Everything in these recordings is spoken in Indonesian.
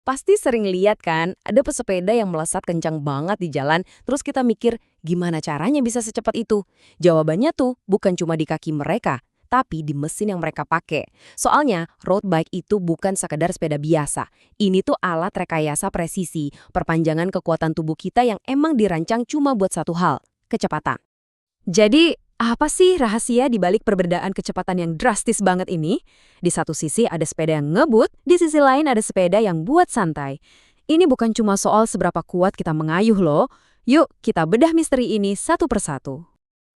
Pasti sering lihat kan, ada pesepeda yang melesat kencang banget di jalan, terus kita mikir, gimana caranya bisa secepat itu? Jawabannya tuh bukan cuma di kaki mereka, tapi di mesin yang mereka pakai. Soalnya, road bike itu bukan sekedar sepeda biasa. Ini tuh alat rekayasa presisi, perpanjangan kekuatan tubuh kita yang emang dirancang cuma buat satu hal, kecepatan. Jadi, apa sih rahasia di balik perbedaan kecepatan yang drastis banget ini? Di satu sisi ada sepeda yang ngebut, di sisi lain ada sepeda yang buat santai. Ini bukan cuma soal seberapa kuat kita mengayuh loh. Yuk, kita bedah misteri ini satu persatu.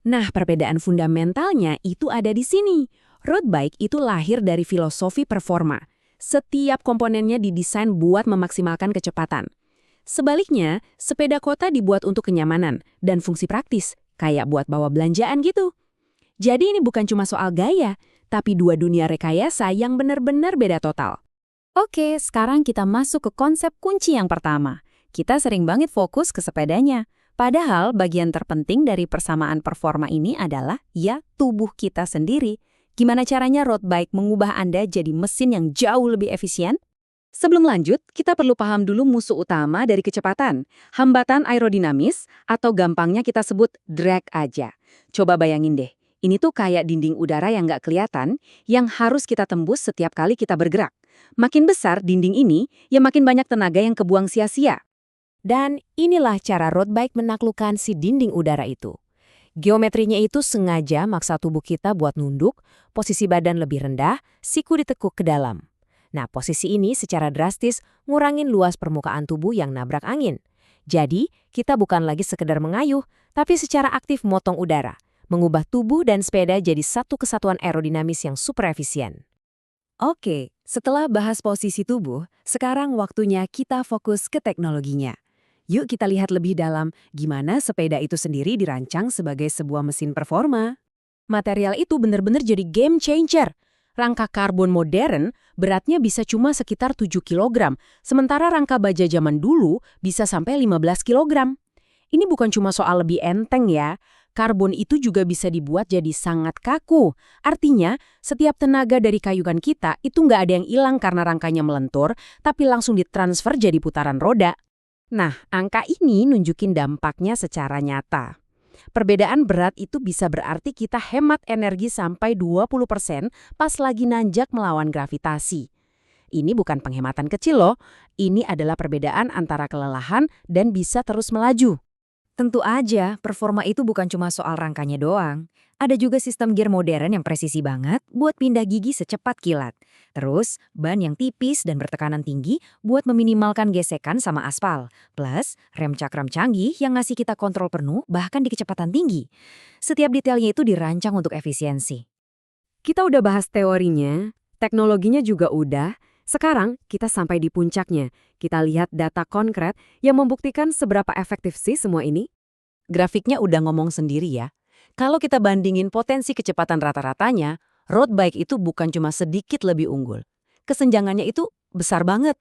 Nah, perbedaan fundamentalnya itu ada di sini. Road bike itu lahir dari filosofi performa. Setiap komponennya didesain buat memaksimalkan kecepatan. Sebaliknya, sepeda kota dibuat untuk kenyamanan dan fungsi praktis, kayak buat bawa belanjaan gitu. Jadi ini bukan cuma soal gaya, tapi dua dunia rekayasa yang benar-benar beda total. Oke, sekarang kita masuk ke konsep kunci yang pertama. Kita sering banget fokus ke sepedanya. Padahal bagian terpenting dari persamaan performa ini adalah ya tubuh kita sendiri. Gimana caranya road bike mengubah Anda jadi mesin yang jauh lebih efisien? Sebelum lanjut, kita perlu paham dulu musuh utama dari kecepatan, hambatan aerodinamis, atau gampangnya kita sebut drag aja. Coba bayangin deh, ini tuh kayak dinding udara yang nggak kelihatan, yang harus kita tembus setiap kali kita bergerak. Makin besar dinding ini, ya makin banyak tenaga yang kebuang sia-sia. Dan inilah cara road bike menaklukkan si dinding udara itu. Geometrinya itu sengaja maksa tubuh kita buat nunduk, posisi badan lebih rendah, siku ditekuk ke dalam. Nah, posisi ini secara drastis ngurangin luas permukaan tubuh yang nabrak angin. Jadi, kita bukan lagi sekedar mengayuh, tapi secara aktif motong udara, mengubah tubuh dan sepeda jadi satu kesatuan aerodinamis yang super efisien. Oke, setelah bahas posisi tubuh, sekarang waktunya kita fokus ke teknologinya. Yuk kita lihat lebih dalam gimana sepeda itu sendiri dirancang sebagai sebuah mesin performa. Material itu benar-benar jadi game changer. Rangka karbon modern beratnya bisa cuma sekitar 7 kg, sementara rangka baja zaman dulu bisa sampai 15 kg. Ini bukan cuma soal lebih enteng ya, karbon itu juga bisa dibuat jadi sangat kaku. Artinya, setiap tenaga dari kayuhan kita itu nggak ada yang hilang karena rangkanya melentur, tapi langsung ditransfer jadi putaran roda. Nah, angka ini nunjukin dampaknya secara nyata. Perbedaan berat itu bisa berarti kita hemat energi sampai 20% pas lagi nanjak melawan gravitasi. Ini bukan penghematan kecil loh, ini adalah perbedaan antara kelelahan dan bisa terus melaju. Tentu aja, performa itu bukan cuma soal rangkanya doang. Ada juga sistem gear modern yang presisi banget buat pindah gigi secepat kilat. Terus, ban yang tipis dan bertekanan tinggi buat meminimalkan gesekan sama aspal. Plus, rem cakram canggih yang ngasih kita kontrol penuh bahkan di kecepatan tinggi. Setiap detailnya itu dirancang untuk efisiensi. Kita udah bahas teorinya, teknologinya juga udah. Sekarang kita sampai di puncaknya. Kita lihat data konkret yang membuktikan seberapa efektif sih semua ini. Grafiknya udah ngomong sendiri ya. Kalau kita bandingin potensi kecepatan rata-ratanya, road bike itu bukan cuma sedikit lebih unggul. Kesenjangannya itu besar banget.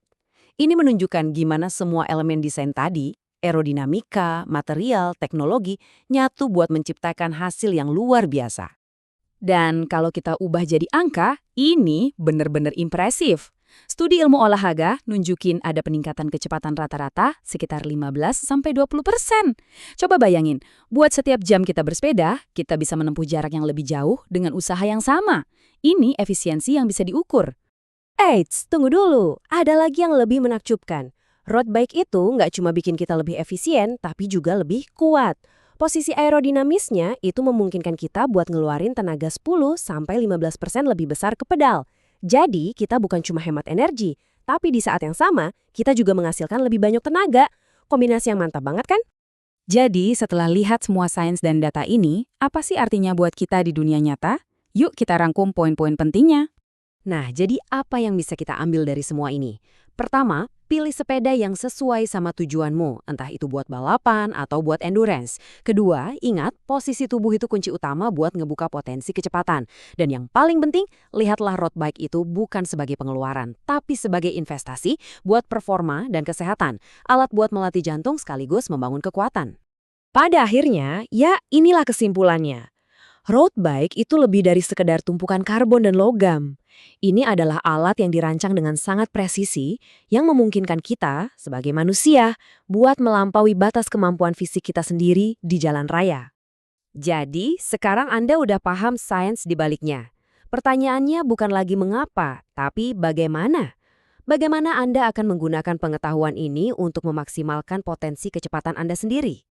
Ini menunjukkan gimana semua elemen desain tadi, aerodinamika, material, teknologi, nyatu buat menciptakan hasil yang luar biasa. Dan kalau kita ubah jadi angka, ini benar-benar impresif. Studi ilmu olahraga nunjukin ada peningkatan kecepatan rata-rata sekitar 15-20%. Coba bayangin, buat setiap jam kita bersepeda, kita bisa menempuh jarak yang lebih jauh dengan usaha yang sama. Ini efisiensi yang bisa diukur. Eits, tunggu dulu. Ada lagi yang lebih menakjubkan. Road bike itu nggak cuma bikin kita lebih efisien, tapi juga lebih kuat. Posisi aerodinamisnya itu memungkinkan kita buat ngeluarin tenaga 10-15% lebih besar ke pedal. Jadi, kita bukan cuma hemat energi, tapi di saat yang sama, kita juga menghasilkan lebih banyak tenaga. Kombinasi yang mantap banget kan? Jadi, setelah lihat semua sains dan data ini, apa sih artinya buat kita di dunia nyata? Yuk kita rangkum poin-poin pentingnya. Nah, jadi apa yang bisa kita ambil dari semua ini? Pertama, pilih sepeda yang sesuai sama tujuanmu, entah itu buat balapan atau buat endurance. Kedua, ingat posisi tubuh itu kunci utama buat ngebuka potensi kecepatan. Dan yang paling penting, lihatlah road bike itu bukan sebagai pengeluaran, tapi sebagai investasi buat performa dan kesehatan, alat buat melatih jantung sekaligus membangun kekuatan. Pada akhirnya, ya inilah kesimpulannya. Road bike itu lebih dari sekedar tumpukan karbon dan logam. Ini adalah alat yang dirancang dengan sangat presisi yang memungkinkan kita, sebagai manusia, buat melampaui batas kemampuan fisik kita sendiri di jalan raya. Jadi, sekarang Anda udah paham sains di baliknya. Pertanyaannya bukan lagi mengapa, tapi bagaimana. Bagaimana Anda akan menggunakan pengetahuan ini untuk memaksimalkan potensi kecepatan Anda sendiri?